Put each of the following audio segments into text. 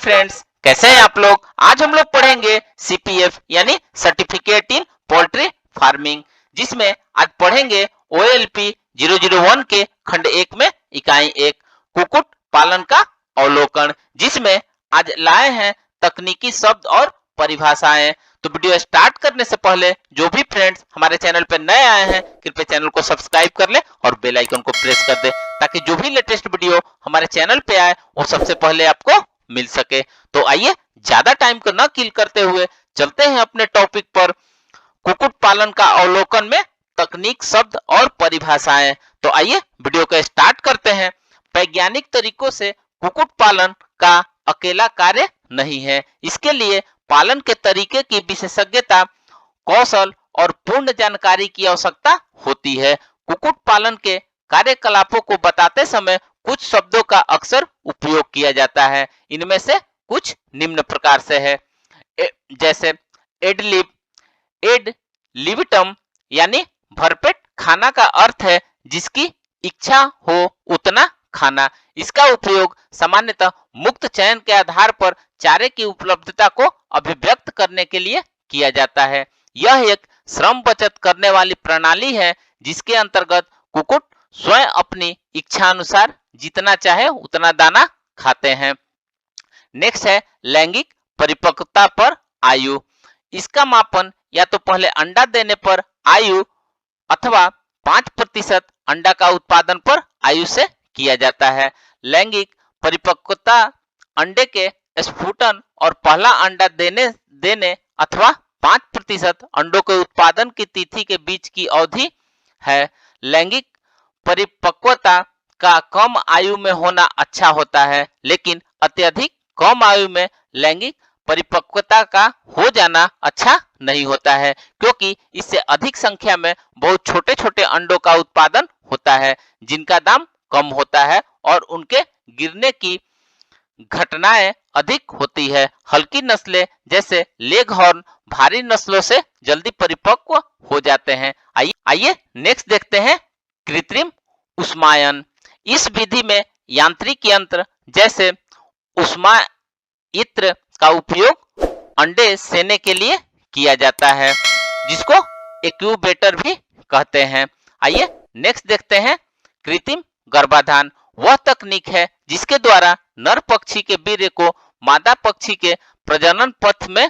Friends, कैसे हैं आप लोग। आज हम लोग पढ़ेंगे सीपीएफ यानी सर्टिफिकेट इन पोल्ट्री फार्मिंग, जिसमें आज पढ़ेंगे ओएलपी 001 के खंड 1 में इकाई 1 कुक्कुट पालन का अवलोकन, जिसमें आज लाए हैं तकनीकी शब्द और परिभाषाएं। तो वीडियो स्टार्ट करने से पहले जो भी फ्रेंड्स हमारे चैनल पर नए आए हैं कृपया चैनल को सब्सक्राइब कर ले और बेल आइकन को प्रेस कर दे, ताकि जो भी लेटेस्ट वीडियो हमारे चैनल पे आए वो सबसे पहले आपको मिल सके। तो आइए ज्यादा टाइम को न किल करते हुए चलते हैं अपने टॉपिक पर, कुक्कुट पालन का अवलोकन में तकनीक शब्द और परिभाषाएं। तो आइए वीडियो को स्टार्ट करते हैं। वैज्ञानिक तरीकों से कुक्कुट पालन का अकेला कार्य नहीं है, इसके लिए पालन के तरीके की विशेषज्ञता, कौशल और पूर्ण जानकारी की आवश्यकता होती है। कुक्कुट पालन के कार्यकलापों को बताते समय कुछ शब्दों का अक्सर उपयोग किया जाता है। इनमें से कुछ निम्न प्रकार से है, जैसे एड लिबिटम यानी भरपेट खाना का अर्थ है जिसकी इच्छा हो उतना खाना। इसका उपयोग सामान्यतः मुक्त चयन के आधार पर चारे की उपलब्धता को अभिव्यक्त करने के लिए किया जाता है। यह एक श्रम बचत करने वाली प्रणाली है जिसके अंतर्गत कुक्कुट स्वयं अपनी इच्छा अनुसार जितना चाहे उतना दाना खाते हैं। नेक्स्ट है लैंगिक परिपक्वता पर आयु। इसका मापन या तो पहले अंडा देने पर आयु अथवा 5% अंडा का उत्पादन पर आयु से किया जाता है। लैंगिक परिपक्वता अंडे के स्फुटन और पहला अंडा देने अथवा 5% अंडों के उत्पादन की तिथि के बीच की अवधि है। लैंगिक परिपक्वता का कम आयु में होना अच्छा होता है, लेकिन अत्यधिक कम आयु में लैंगिक परिपक्वता का हो जाना अच्छा नहीं होता है, क्योंकि इससे अधिक संख्या में बहुत छोटे छोटे अंडों का उत्पादन होता है जिनका दाम कम होता है और उनके गिरने की घटनाएं अधिक होती है। हल्की नस्लें जैसे लेगहॉर्न भारी नस्लों से जल्दी परिपक्व हो जाते हैं। आइए नेक्स्ट देखते हैं कृत्रिम उष्मायन। इस विधि में यांत्रिक यंत्र जैसे उष्मायित्र का उपयोग अंडे सेने के लिए किया जाता है, जिसको एक्यूबेटर भी कहते हैं। आइए नेक्स्ट देखते हैं कृत्रिम गर्भाधान। वह तकनीक है जिसके द्वारा नर पक्षी के वीर्य को मादा पक्षी के प्रजनन पथ में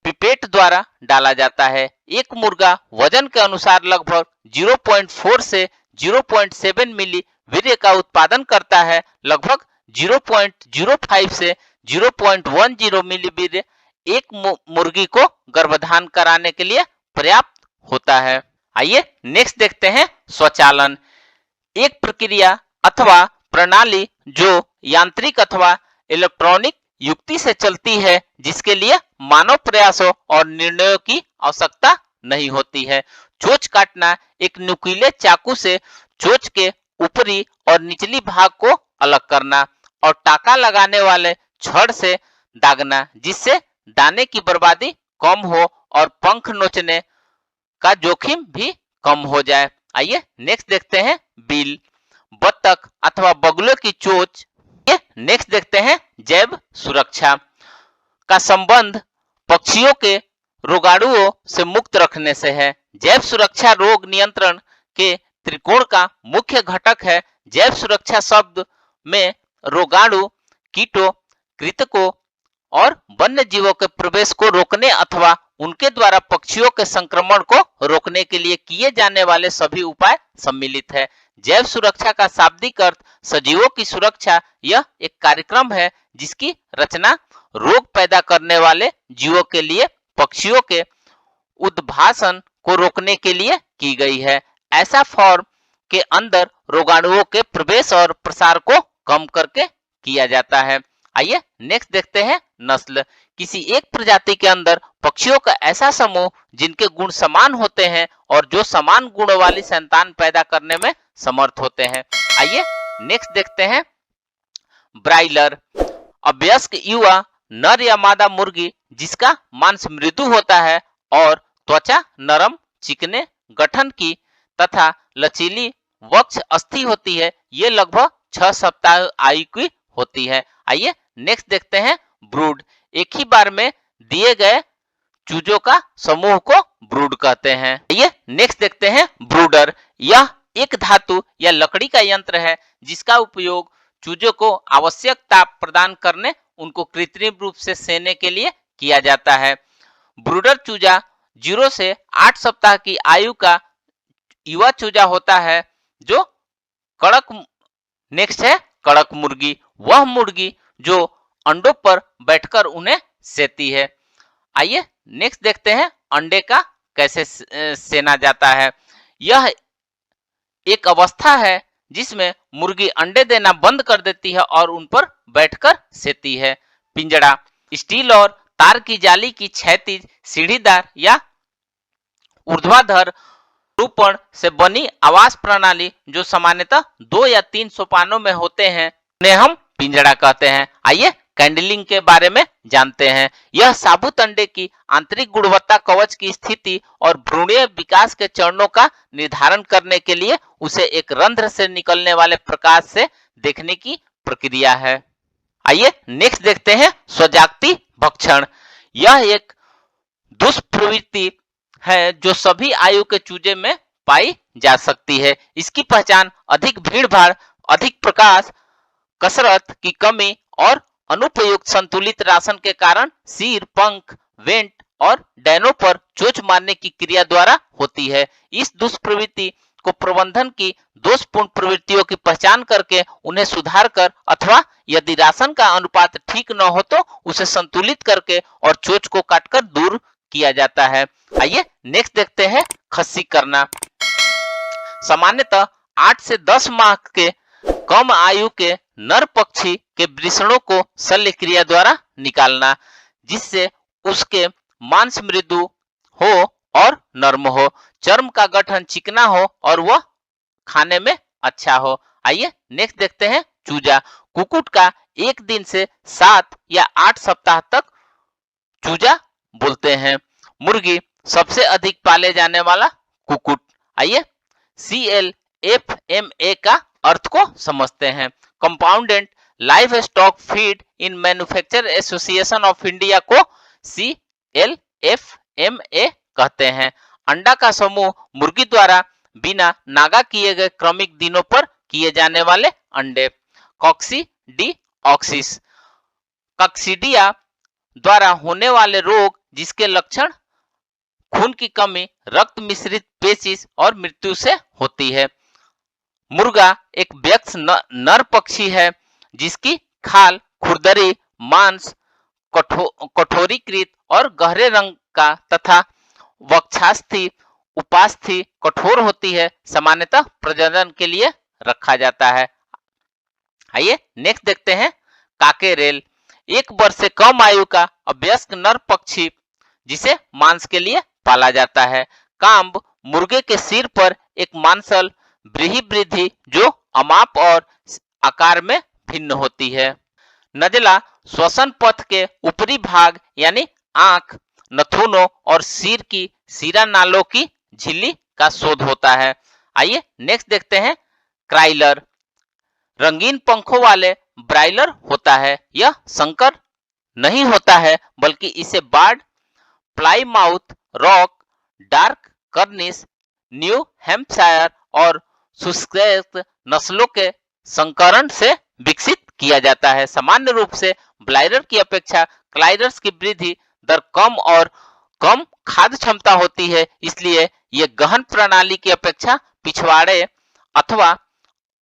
पिपेट द्वारा डाला जाता है। एक मुर्गा वजन के अनुसार लगभग 0.4 से 0.7 मिली वीर्य का उत्पादन करता है। लगभग 0.05 से 0.10 मिली वीर्य एक मुर्गी को गर्भधान कराने के लिए पर्याप्त होता है। आइए नेक्स्ट देखते हैं स्वचालन। एक प्रक्रिया अथवा प्रणाली जो यांत्रिक अथवा इलेक्ट्रॉनिक युक्ति से चलती है, जिसके लिए मानव प्रयासों और निर्णयों की आवश्यकता नहीं होती है। चोंच काटना, एक नुकीले चाकू से चोंच के ऊपरी और निचली भाग को अलग करना और टाका लगाने वाले छड़ से दागना, जिससे दाने की बर्बादी कम हो और पंख नोचने का जोखिम भी कम हो जाए। आइए नेक्स्ट देखते हैं बिल, बत्तख अथवा बगुलों की चोंच। नेक्स्ट देखते हैं जैव सुरक्षा का संबंध पक्षियों के रोगाणुओं से मुक्त रखने से है। जैव सुरक्षा रोग नियंत्रण के त्रिकोण का मुख्य घटक है। जैव सुरक्षा शब्द में रोगाणु, कीटों, कृंतकों और वन्य जीवों के प्रवेश को रोकने अथवा उनके द्वारा पक्षियों के संक्रमण को रोकने के लिए किए जाने वाले सभी उपाय सम्मिलित है। जैव सुरक्षा का शाब्दिक अर्थ सजीवों की सुरक्षा। यह एक कार्यक्रम है जिसकी रचना रोग पैदा करने वाले जीवों के लिए पक्षियों के उद्भासन को रोकने के लिए की गई है। ऐसा फॉर्म के अंदर रोगाणुओं के प्रवेश और प्रसार को कम करके किया जाता है। आइए नेक्स्ट देखते हैं नस्ल। किसी एक प्रजाति के अंदर पक्षियों का ऐसा समूह जिनके गुण समान होते हैं और जो समान गुणों वाली संतान पैदा करने में समर्थ होते हैं। आइए नेक्स्ट देखते हैं ब्रायलर, अवयस्क युवा नर या मादा मुर्गी जिसका मांस मृदु होता है और त्वचा नरम चिकने गठन की तथा लचीली वक्ष अस्थि होती है। ये लगभग 6 सप्ताह आयु की होती है। आइए नेक्स्ट देखते हैं ब्रूड। एक ही बार में दिए गए चूजों का समूह को ब्रूड कहते हैं। ये नेक्स्ट देखते हैं ब्रूडर। यह एक धातु या लकड़ी का यंत्र है जिसका उपयोग चूजों को आवश्यक ताप प्रदान करने, उनको कृत्रिम रूप से सेने के लिए किया जाता है। ब्रूडर चूजा 0 से 8 सप्ताह की आयु का युवा चूजा होता है जो कड़क। नेक्स्ट है कड़क मुर्गी। वह मुर्गी जो अंडों पर बैठकर उन्हें सेती है। आइए नेक्स्ट देखते हैं अंडे का कैसे सेना जाता है। यह एक अवस्था है जिसमें मुर्गी अंडे देना बंद कर देती है और उन पर बैठकर सेती है। पिंजड़ा। स्टील और तार की जाली की क्षैतिज, सीढ़ीदार या ऊर्ध्वाधर रूपण से बनी आवास प्रणाली जो सामान्यतः 2 या 3 सोपानों में होते हैं, उन्हें हम पिंजड़ा कहते हैं। आइए कैंडलिंग के बारे में जानते हैं। यह साबुत अंडे की आंतरिक गुणवत्ता कवच की स्थिति और भ्रूणीय विकास के चरणों का निर्धारण करने के लिए उसे एक रंध्र से निकलने वाले प्रकाश से देखने की प्रक्रिया है। आइए नेक्स्ट देखते हैं स्वजागती भक्षण। यह एक दुष्प्रवृत्ति है जो सभी आयु के चूजे में पाई जा सकती है। इसकी पहचान अधिक भीड़ भाड़, अधिक प्रकाश, कसरत की कमी और अनुपयुक्त संतुलित राशन के कारण सिर, पंख, वेंट और डैनों पर चोंच मारने की क्रिया द्वारा होती है। इस दुष्प्रवृत्ति को प्रबंधन की दोषपूर्ण प्रवृत्तियों की पहचान करके उन्हें सुधार कर अथवा यदि राशन का अनुपात ठीक न हो तो उसे संतुलित करके और चोंच को काटकर दूर किया जाता है। आइए नेक्स्ट देखते हैं खस्सी करना। सामान्यतः 8 से 10 माह के कम आयु के नर पक्षी के वृषणों को शल्य क्रिया द्वारा निकालना, जिससे उसके मांस मृदु हो और नर्म हो, चर्म का गठन चिकना हो और वह खाने में अच्छा हो। आइए नेक्स्ट देखते हैं चूजा। कुकुट का 1 दिन से 7 या 8 सप्ताह तक चूजा बोलते हैं। मुर्गी सबसे अधिक पाले जाने वाला कुकुट। आइए CLFMA का अर्थ को समझते हैं। Compounded live stock feed in manufacture association of India को CLFMA कहते हैं। अंडा का समूह मुर्गी द्वारा बिना नागा किए गए क्रमिक दिनों पर किए जाने वाले अंडे। कॉक्सीडियोक्सिस। कॉक्सीडिया द्वारा होने वाले रोग जिसके लक्षण खून की कमी, रक्त मिश्रित पेचिश और मृत्यु से होती है। मुर्गा एक वयस्क नर पक्षी है जिसकी खाल खुरदरी, मांस कठोरीकृत और गहरे रंग का तथा वक्षास्थि उपास्थि कठोर होती है। सामान्यतः प्रजनन के लिए रखा जाता है। आइए नेक्स्ट देखते हैं काकेरेल। 1 वर्ष से कम आयु का अवयस्क नर पक्षी जिसे मांस के लिए पाला जाता है। काम्ब मुर्गे के सिर पर एक मांसल व्रीहि जो अमाप और आकार में भिन्न होती है। नजला श्वसन पथ के ऊपरी भाग यानी आंख, नथुनों और सिर की सीरा नालों की झिल्ली का शोध होता है। आइए नेक्स्ट देखते हैं क्राइलर। रंगीन पंखों वाले ब्राइलर होता है। यह संकर नहीं होता है बल्कि इसे barred, Plymouth Rock, dark Cornish, New Hampshire और सुस्सेक्स नस्लों के संकरण से विकसित किया जाता है। सामान्य रूप से ब्राइलर की अपेक्षा क्राइलर्स की वृद्धि दर कम और कम खाद्य क्षमता होती है, इसलिए ये गहन प्रणाली की अपेक्षा पिछवाड़े अथवा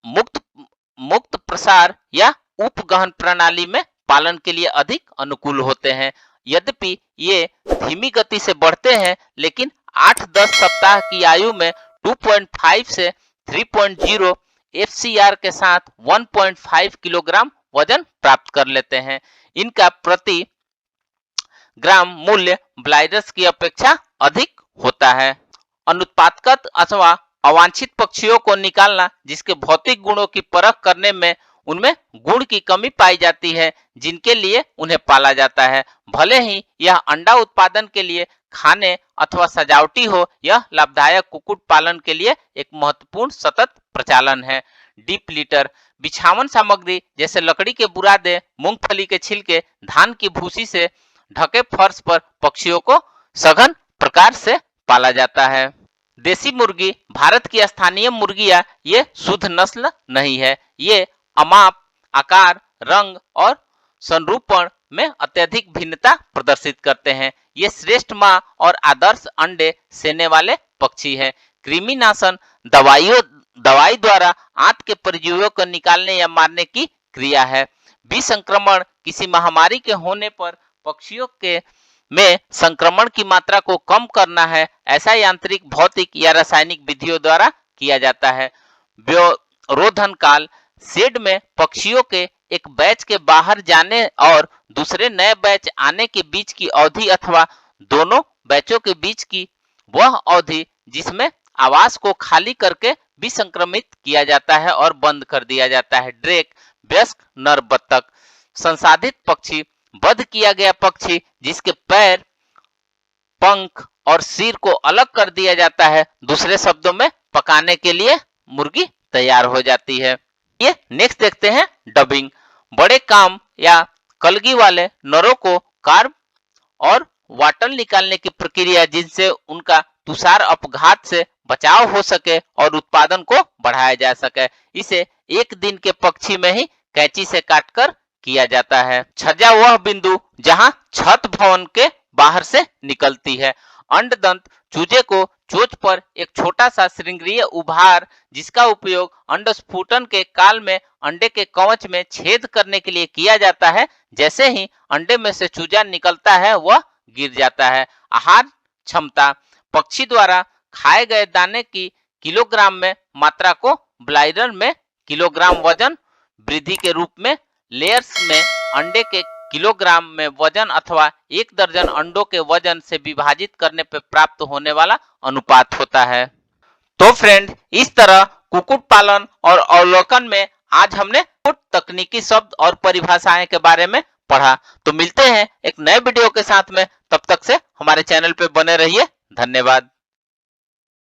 मुक्त प्रसार या उपगहन प्रणाली में पालन के लिए अधिक अनुकूल होते हैं। यद्यपि ये धीमी गति से बढ़ते हैं, लेकिन 8-10 सप्ताह की आयु में 2.5 से 3.0 FCR के साथ 1.5 किलोग्राम वजन प्राप्त कर लेते हैं। इनका प्रति ग्राम मूल्य ब्लाइडर्स की अपेक्षा अधिक होता है। अनुत्पादक अथवा अवांछित पक्षियों को निकालना, जिसके भौतिक गुणों की परख करने में उनमें गुण की कमी पाई जाती है जिनके लिए उन्हें पाला जाता है। भले ही यह अंडा उत्पादन के लिए, खाने अथवा सजावटी हो, यह लाभदायक कुक्कुट पालन के लिए एक महत्वपूर्ण सतत प्रचालन है। डीप लिटर, बिछावन सामग्री जैसे लकड़ी के बुरादे, मूंगफली के छिलके, धान की भूसी से ढके फर्श पर पक्षियों को सघन प्रकार से पाला जाता है। देसी मुर्गी भारत की स्थानीय मुर्गियां ये शुद्ध नस्ल नहीं है। ये अमाप, आकार, रंग और संरूपण में अत्यधिक भिन्नता प्रदर्शित करते हैं। ये श्रेष्ठ मां और आदर्श अंडे सेने वाले पक्षी हैं। कृमिनाशन दवाई द्वारा आंत के परजीवियों को निकालने या मारने की क्रिया है। विसंक्रमण किसी महामारी के होने पर पक्षियों के में संक्रमण की मात्रा को कम करना है। ऐसा यांत्रिक, भौतिक या रासायनिक विधियों द्वारा किया जाता है। रोधन काल शेड में पक्षियों के एक बैच के बाहर जाने और दूसरे नए बैच आने के बीच की अवधि अथवा दोनों बैचों के बीच की वह अवधि जिसमें आवास को खाली करके विसंक्रमित किया जाता है और बंद कर दिया जाता है। ड्रेक, वयस्क नर बत्तख। संसाधित पक्षी, वध किया गया पक्षी जिसके पैर, पंख और सिर को अलग कर दिया जाता है। दूसरे शब्दों में पकाने के लिए मुर्गी तैयार हो जाती है। ये नेक्स्ट देखते हैं डबिंग। बड़े काम या कलगी वाले नरों को कार्ब और वाटल निकालने की प्रक्रिया जिनसे उनका तुषार अपघात से बचाव हो सके और उत्पादन को बढ़ाया जा सके, इसे एक दिन के पक्षी में ही कैंची से काटकर किया जाता है। छज्जा वह बिंदु जहां छत भवन के बाहर से निकलती है। अंडदंत चूजे को चोंच पर एक छोटा सा श्रृंगीय उभार जिसका उपयोग अंडस्फुटन के काल में अंडे के कवच में छेद करने के लिए किया जाता है। जैसे ही अंडे में से चूजा निकलता है वह गिर जाता है। आहार क्षमता, पक्षी द्वारा खाए गए दाने की किलोग्राम में मात्रा को ब्लाइडर में किलोग्राम वजन वृद्धि के रूप में लेयर्स में अंडे के किलोग्राम में वजन अथवा 1 दर्जन अंडों के वजन से विभाजित करने पर प्राप्त होने वाला अनुपात होता है। तो फ्रेंड, इस तरह कुक्कुट पालन और अवलोकन में आज हमने कुछ तकनीकी शब्द और परिभाषाएं के बारे में पढ़ा। तो मिलते हैं एक नए वीडियो के साथ में, तब तक से हमारे चैनल पे बने रहिए। धन्यवाद।